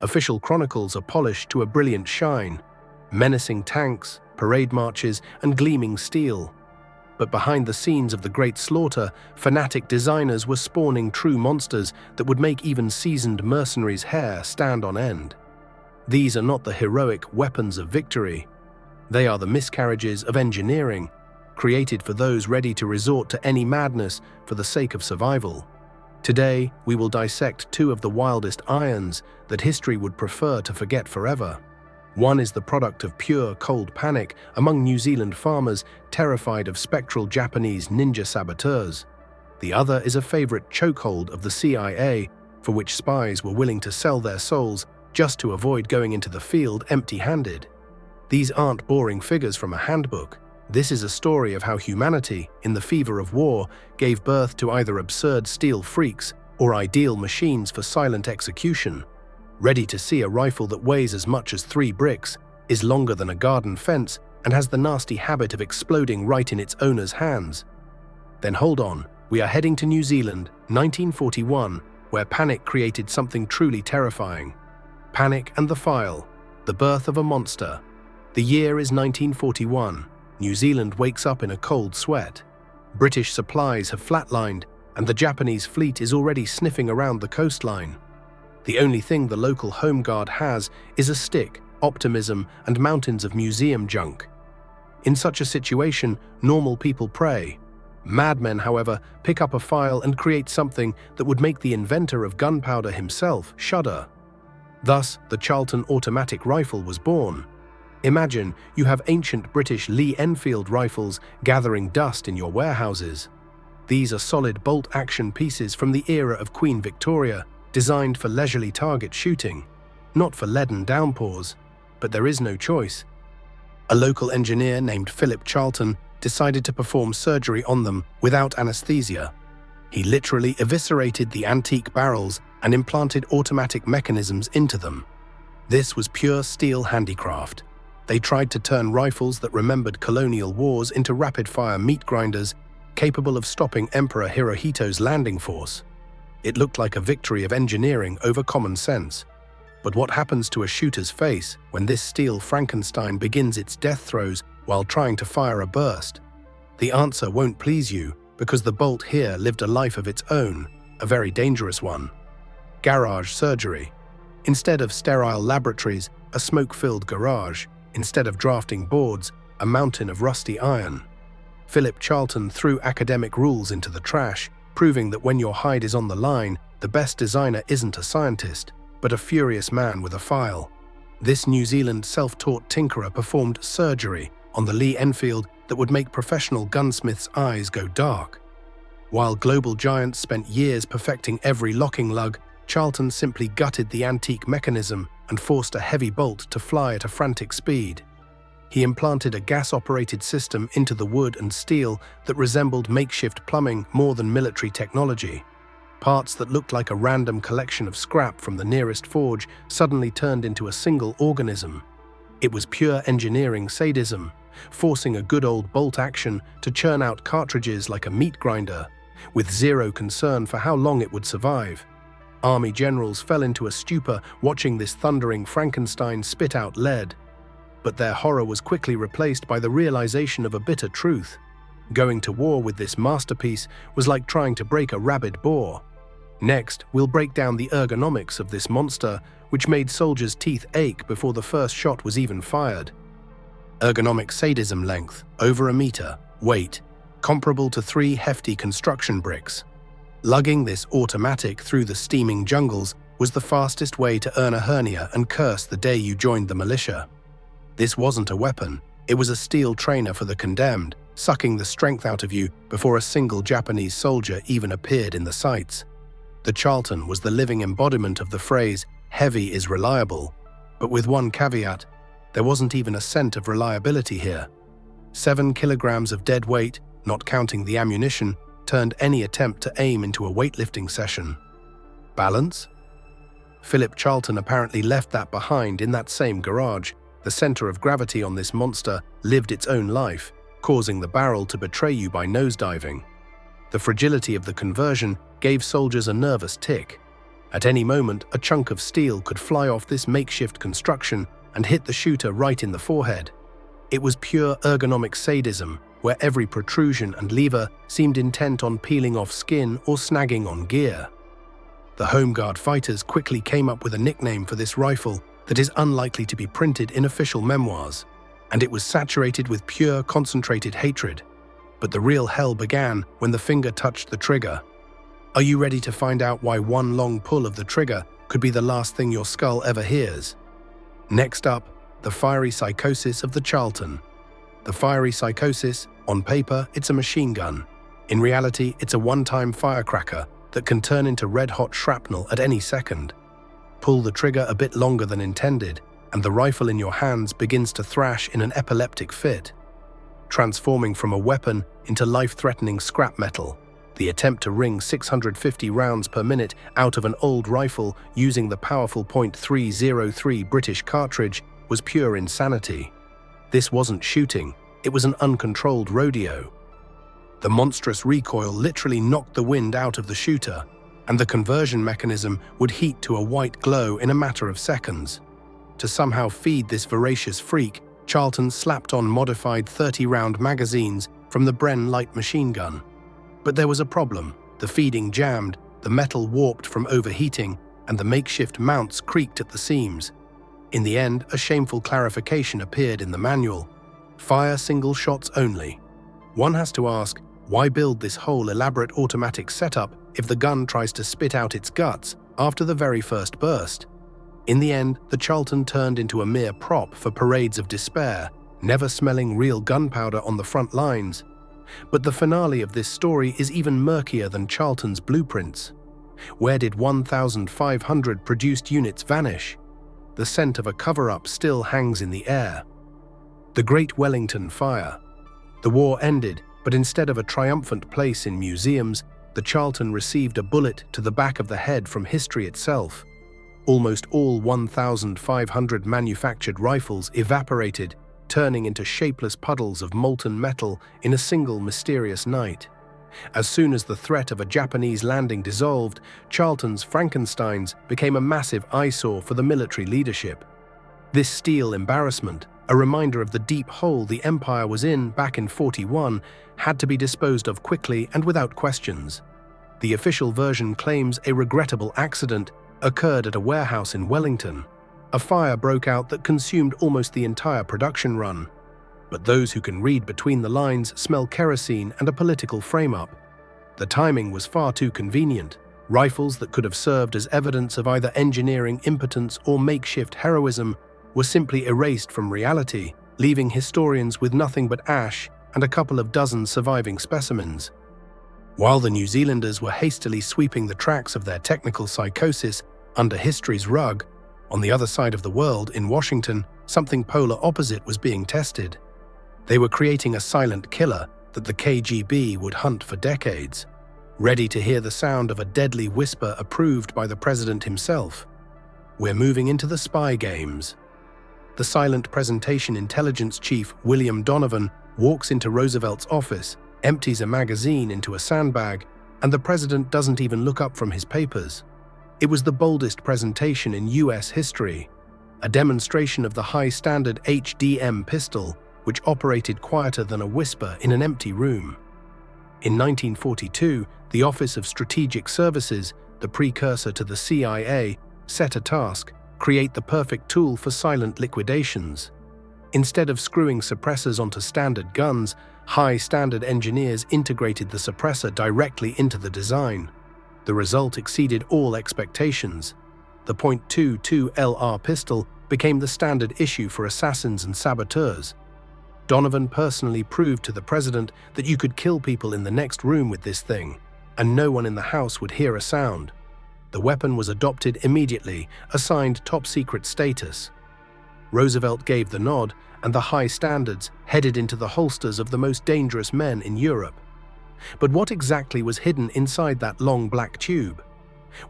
Official chronicles are polished to a brilliant shine, menacing tanks, parade marches, and gleaming steel. But behind the scenes of the Great Slaughter, fanatic designers were spawning true monsters that would make even seasoned mercenaries' hair stand on end. These are not the heroic weapons of victory. They are the miscarriages of engineering, created for those ready to resort to any madness for the sake of survival. Today, we will dissect two of the wildest irons that history would prefer to forget forever. One is the product of pure cold panic among New Zealand farmers terrified of spectral Japanese ninja saboteurs. The other is a favorite chokehold of the CIA, for which spies were willing to sell their souls just to avoid going into the field empty-handed. These aren't boring figures from a handbook. This is a story of how humanity, in the fever of war, gave birth to either absurd steel freaks or ideal machines for silent execution. Ready to see a rifle that weighs as much as 3 bricks, is longer than a garden fence, and has the nasty habit of exploding right in its owner's hands. Then hold on, we are heading to New Zealand, 1941, where panic created something truly terrifying. Panic and the File, the birth of a monster. The year is 1941. New Zealand wakes up in a cold sweat. British supplies have flatlined, and the Japanese fleet is already sniffing around the coastline. The only thing the local home guard has is a stick, optimism, and mountains of museum junk. In such a situation, normal people pray. Madmen, however, pick up a file and create something that would make the inventor of gunpowder himself shudder. Thus, the Charlton automatic rifle was born. Imagine you have ancient British Lee Enfield rifles gathering dust in your warehouses. These are solid bolt-action pieces from the era of Queen Victoria, designed for leisurely target shooting, not for leaden downpours. But there is no choice. A local engineer named Philip Charlton decided to perform surgery on them without anesthesia. He literally eviscerated the antique barrels and implanted automatic mechanisms into them. This was pure steel handicraft. They tried to turn rifles that remembered colonial wars into rapid-fire meat grinders, capable of stopping Emperor Hirohito's landing force. It looked like a victory of engineering over common sense. But what happens to a shooter's face when this steel Frankenstein begins its death throes while trying to fire a burst? The answer won't please you, because the bolt here lived a life of its own, a very dangerous one. Garage surgery. Instead of sterile laboratories, a smoke-filled garage. Instead of drafting boards, a mountain of rusty iron. Philip Charlton threw academic rules into the trash, proving that when your hide is on the line, the best designer isn't a scientist, but a furious man with a file. This New Zealand self-taught tinkerer performed surgery on the Lee Enfield that would make professional gunsmiths' eyes go dark. While global giants spent years perfecting every locking lug, Charlton simply gutted the antique mechanism and forced a heavy bolt to fly at a frantic speed. He implanted a gas-operated system into the wood and steel that resembled makeshift plumbing more than military technology. Parts that looked like a random collection of scrap from the nearest forge suddenly turned into a single organism. It was pure engineering sadism, forcing a good old bolt action to churn out cartridges like a meat grinder, with zero concern for how long it would survive. Army generals fell into a stupor watching this thundering Frankenstein spit out lead. But their horror was quickly replaced by the realization of a bitter truth. Going to war with this masterpiece was like trying to break a rabid boar. Next, we'll break down the ergonomics of this monster, which made soldiers' teeth ache before the first shot was even fired. Ergonomic sadism: length, over a meter, weight, comparable to 3 hefty construction bricks. Lugging this automatic through the steaming jungles was the fastest way to earn a hernia and curse the day you joined the militia. This wasn't a weapon, it was a steel trainer for the condemned, sucking the strength out of you before a single Japanese soldier even appeared in the sights. The Charlton was the living embodiment of the phrase, "heavy is reliable," but with one caveat: there wasn't even a cent of reliability here. 7 kilograms of dead weight, not counting the ammunition, turned any attempt to aim into a weightlifting session. Balance? Philip Charlton apparently left that behind in that same garage. The center of gravity on this monster lived its own life, causing the barrel to betray you by nosediving. The fragility of the conversion gave soldiers a nervous tick. At any moment, a chunk of steel could fly off this makeshift construction and hit the shooter right in the forehead. It was pure ergonomic sadism, where every protrusion and lever seemed intent on peeling off skin or snagging on gear. The Home Guard fighters quickly came up with a nickname for this rifle that is unlikely to be printed in official memoirs, and it was saturated with pure, concentrated hatred. But the real hell began when the finger touched the trigger. Are you ready to find out why one long pull of the trigger could be the last thing your skull ever hears? Next up, the fiery psychosis of the Charlton. The fiery psychosis, on paper, it's a machine gun. In reality, it's a one-time firecracker that can turn into red-hot shrapnel at any second. Pull the trigger a bit longer than intended, and the rifle in your hands begins to thrash in an epileptic fit, transforming from a weapon into life-threatening scrap metal. The attempt to wring 650 rounds per minute out of an old rifle using the powerful .303 British cartridge was pure insanity. This wasn't shooting, it was an uncontrolled rodeo. The monstrous recoil literally knocked the wind out of the shooter, and the conversion mechanism would heat to a white glow in a matter of seconds. To somehow feed this voracious freak, Charlton slapped on modified 30-round magazines from the Bren light machine gun. But there was a problem. The feeding jammed, the metal warped from overheating, and the makeshift mounts creaked at the seams. In the end, a shameful clarification appeared in the manual. Fire single shots only. One has to ask, why build this whole elaborate automatic setup if the gun tries to spit out its guts after the very first burst? In the end, the Charlton turned into a mere prop for parades of despair, never smelling real gunpowder on the front lines. But the finale of this story is even murkier than Charlton's blueprints. Where did 1,500 produced units vanish? The scent of a cover-up still hangs in the air. The Great Wellington Fire. The war ended, but instead of a triumphant place in museums, the Charlton received a bullet to the back of the head from history itself. Almost all 1,500 manufactured rifles evaporated, turning into shapeless puddles of molten metal in a single mysterious night. As soon as the threat of a Japanese landing dissolved, Charlton's Frankensteins became a massive eyesore for the military leadership. This steel embarrassment, a reminder of the deep hole the Empire was in back in '41, had to be disposed of quickly and without questions. The official version claims a regrettable accident occurred at a warehouse in Wellington. A fire broke out that consumed almost the entire production run. But those who can read between the lines smell kerosene and a political frame-up. The timing was far too convenient. Rifles that could have served as evidence of either engineering impotence or makeshift heroism were simply erased from reality, leaving historians with nothing but ash and a couple of dozen surviving specimens. While the New Zealanders were hastily sweeping the tracks of their technical psychosis under history's rug, on the other side of the world, in Washington, something polar opposite was being tested. They were creating a silent killer that the KGB would hunt for decades, ready to hear the sound of a deadly whisper approved by the president himself. We're moving into the spy games. The silent presentation intelligence chief, William Donovan, walks into Roosevelt's office, empties a magazine into a sandbag, and the president doesn't even look up from his papers. It was the boldest presentation in US history, a demonstration of the high-standard HDM pistol, which operated quieter than a whisper in an empty room. In 1942, the Office of Strategic Services, the precursor to the CIA, set a task: create the perfect tool for silent liquidations. Instead of screwing suppressors onto standard guns, high-standard engineers integrated the suppressor directly into the design. The result exceeded all expectations. The .22 LR pistol became the standard issue for assassins and saboteurs. Donovan personally proved to the president that you could kill people in the next room with this thing, and no one in the house would hear a sound. The weapon was adopted immediately, assigned top-secret status. Roosevelt gave the nod, and the high standards headed into the holsters of the most dangerous men in Europe. But what exactly was hidden inside that long black tube?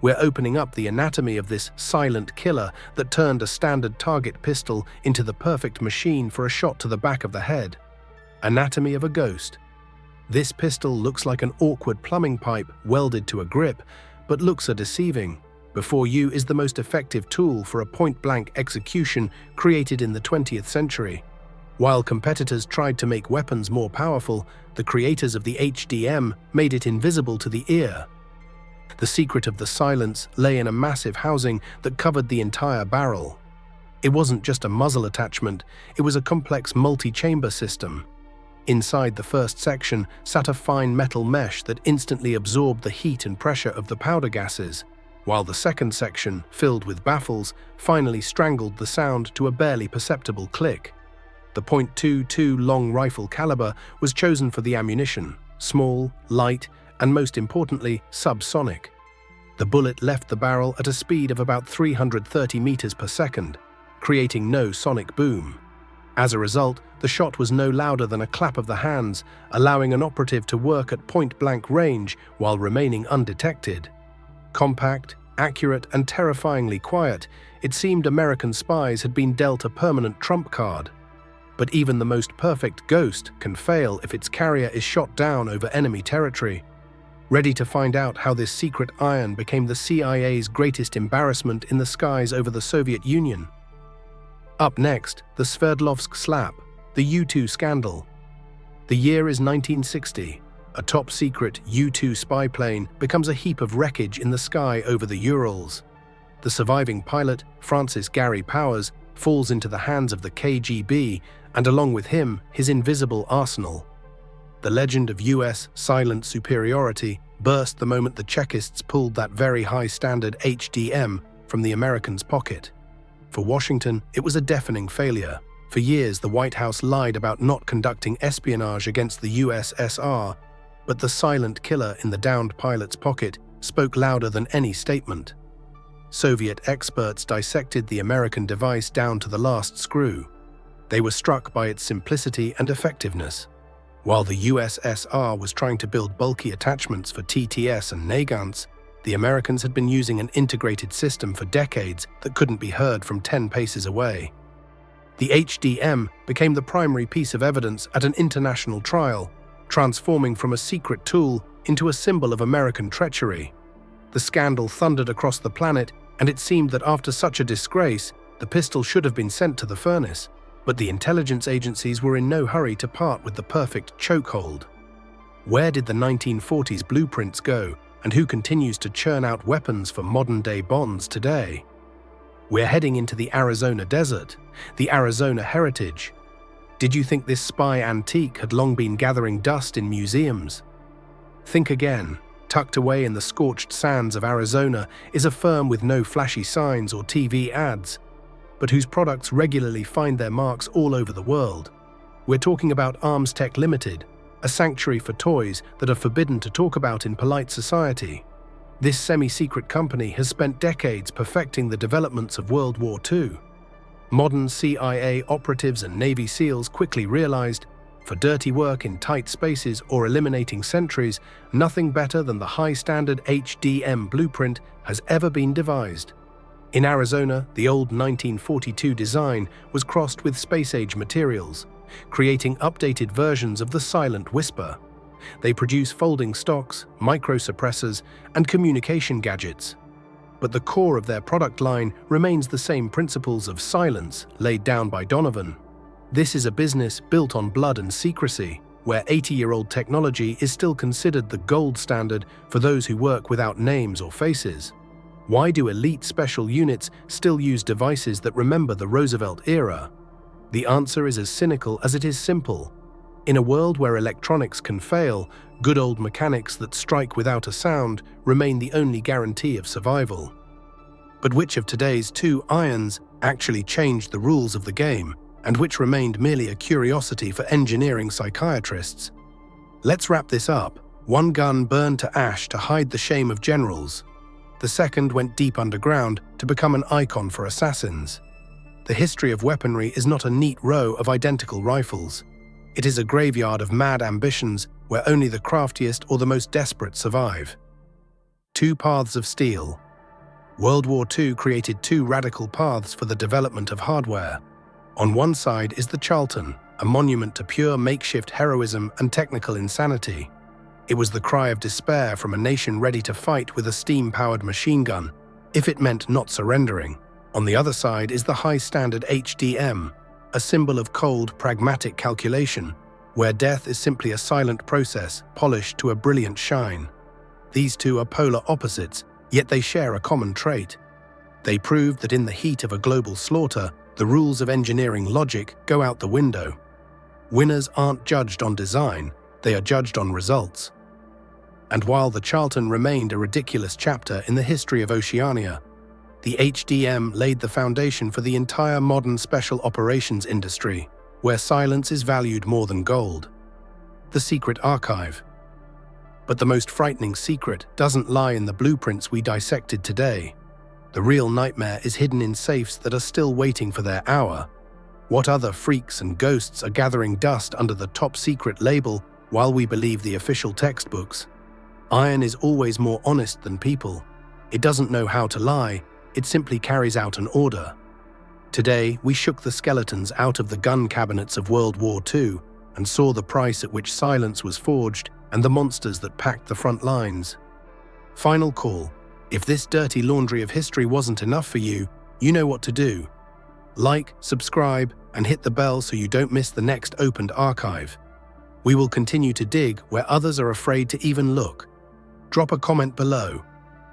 We're opening up the anatomy of this silent killer that turned a standard target pistol into the perfect machine for a shot to the back of the head. Anatomy of a ghost. This pistol looks like an awkward plumbing pipe welded to a grip, but looks are deceiving. Before you is the most effective tool for a point-blank execution created in the 20th century. While competitors tried to make weapons more powerful, the creators of the HDM made it invisible to the ear. The secret of the silence lay in a massive housing that covered the entire barrel. It wasn't just a muzzle attachment, it was a complex multi-chamber system. Inside the first section sat a fine metal mesh that instantly absorbed the heat and pressure of the powder gases, while the second section, filled with baffles, finally strangled the sound to a barely perceptible click. The .22 long rifle caliber was chosen for the ammunition, small, light, and most importantly, subsonic. The bullet left the barrel at a speed of about 330 meters per second, creating no sonic boom. As a result, the shot was no louder than a clap of the hands, allowing an operative to work at point-blank range while remaining undetected. Compact, accurate, and terrifyingly quiet, it seemed American spies had been dealt a permanent trump card. But even the most perfect Ghost can fail if its carrier is shot down over enemy territory. Ready to find out how this secret iron became the CIA's greatest embarrassment in the skies over the Soviet Union? Up next, the Sverdlovsk slap, the U-2 scandal. The year is 1960. A top-secret U-2 spy plane becomes a heap of wreckage in the sky over the Urals. The surviving pilot, Francis Gary Powers, falls into the hands of the KGB, and along with him, his invisible arsenal. The legend of US silent superiority burst the moment the Chekists pulled that very high-standard HDM from the Americans' pocket. For Washington, it was a deafening failure. For years, the White House lied about not conducting espionage against the USSR, but the silent killer in the downed pilot's pocket spoke louder than any statement. Soviet experts dissected the American device down to the last screw. They were struck by its simplicity and effectiveness. While the USSR was trying to build bulky attachments for TTS and Nagants, the Americans had been using an integrated system for decades that couldn't be heard from 10 paces away. The HDM became the primary piece of evidence at an international trial, transforming from a secret tool into a symbol of American treachery. The scandal thundered across the planet, and it seemed that after such a disgrace, the pistol should have been sent to the furnace. But the intelligence agencies were in no hurry to part with the perfect chokehold. Where did the 1940s blueprints go, and who continues to churn out weapons for modern-day bonds today? We're heading into the Arizona desert, the Arizona heritage. Did you think this spy antique had long been gathering dust in museums? Think again. Tucked away in the scorched sands of Arizona is a firm with no flashy signs or TV ads, but whose products regularly find their marks all over the world. We're talking about Arms Tech Limited, a sanctuary for toys that are forbidden to talk about in polite society. This semi-secret company has spent decades perfecting the developments of World War II. Modern CIA operatives and Navy SEALs quickly realized, for dirty work in tight spaces or eliminating sentries, nothing better than the high-standard HDM blueprint has ever been devised. In Arizona, the old 1942 design was crossed with space-age materials, creating updated versions of the Silent Whisper. They produce folding stocks, microsuppressors, and communication gadgets. But the core of their product line remains the same principles of silence laid down by Donovan. This is a business built on blood and secrecy, where 80-year-old technology is still considered the gold standard for those who work without names or faces. Why do elite special units still use devices that remember the Roosevelt era? The answer is as cynical as it is simple. In a world where electronics can fail, good old mechanics that strike without a sound remain the only guarantee of survival. But which of today's two irons actually changed the rules of the game, and which remained merely a curiosity for engineering psychiatrists? Let's wrap this up. One gun burned to ash to hide the shame of generals. The second went deep underground to become an icon for assassins. The history of weaponry is not a neat row of identical rifles. It is a graveyard of mad ambitions where only the craftiest or the most desperate survive. Two paths of steel. World War II created two radical paths for the development of hardware. On one side is the Charlton, a monument to pure makeshift heroism and technical insanity. It was the cry of despair from a nation ready to fight with a steam-powered machine gun, if it meant not surrendering. On the other side is the high-standard HDM, a symbol of cold, pragmatic calculation, where death is simply a silent process polished to a brilliant shine. These two are polar opposites, yet they share a common trait. They prove that in the heat of a global slaughter, the rules of engineering logic go out the window. Winners aren't judged on design, they are judged on results. And while the Charlton remained a ridiculous chapter in the history of Oceania, the HDM laid the foundation for the entire modern special operations industry, where silence is valued more than gold. The secret archive. But the most frightening secret doesn't lie in the blueprints we dissected today. The real nightmare is hidden in safes that are still waiting for their hour. What other freaks and ghosts are gathering dust under the top secret label while we believe the official textbooks? Iron is always more honest than people. It doesn't know how to lie, it simply carries out an order. Today, we shook the skeletons out of the gun cabinets of World War II and saw the price at which silence was forged and the monsters that packed the front lines. Final call. If this dirty laundry of history wasn't enough for you, you know what to do. Like, subscribe, and hit the bell so you don't miss the next opened archive. We will continue to dig where others are afraid to even look. Drop a comment below.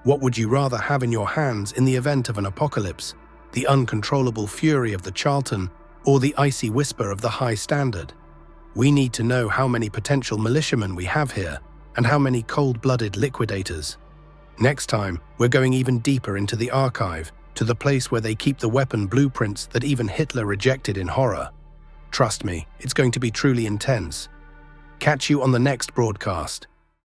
What would you rather have in your hands in the event of an apocalypse? The uncontrollable fury of the Charlton, or the icy whisper of the high standard? We need to know how many potential militiamen we have here, and how many cold-blooded liquidators. Next time, we're going even deeper into the archive, to the place where they keep the weapon blueprints that even Hitler rejected in horror. Trust me, it's going to be truly intense. Catch you on the next broadcast.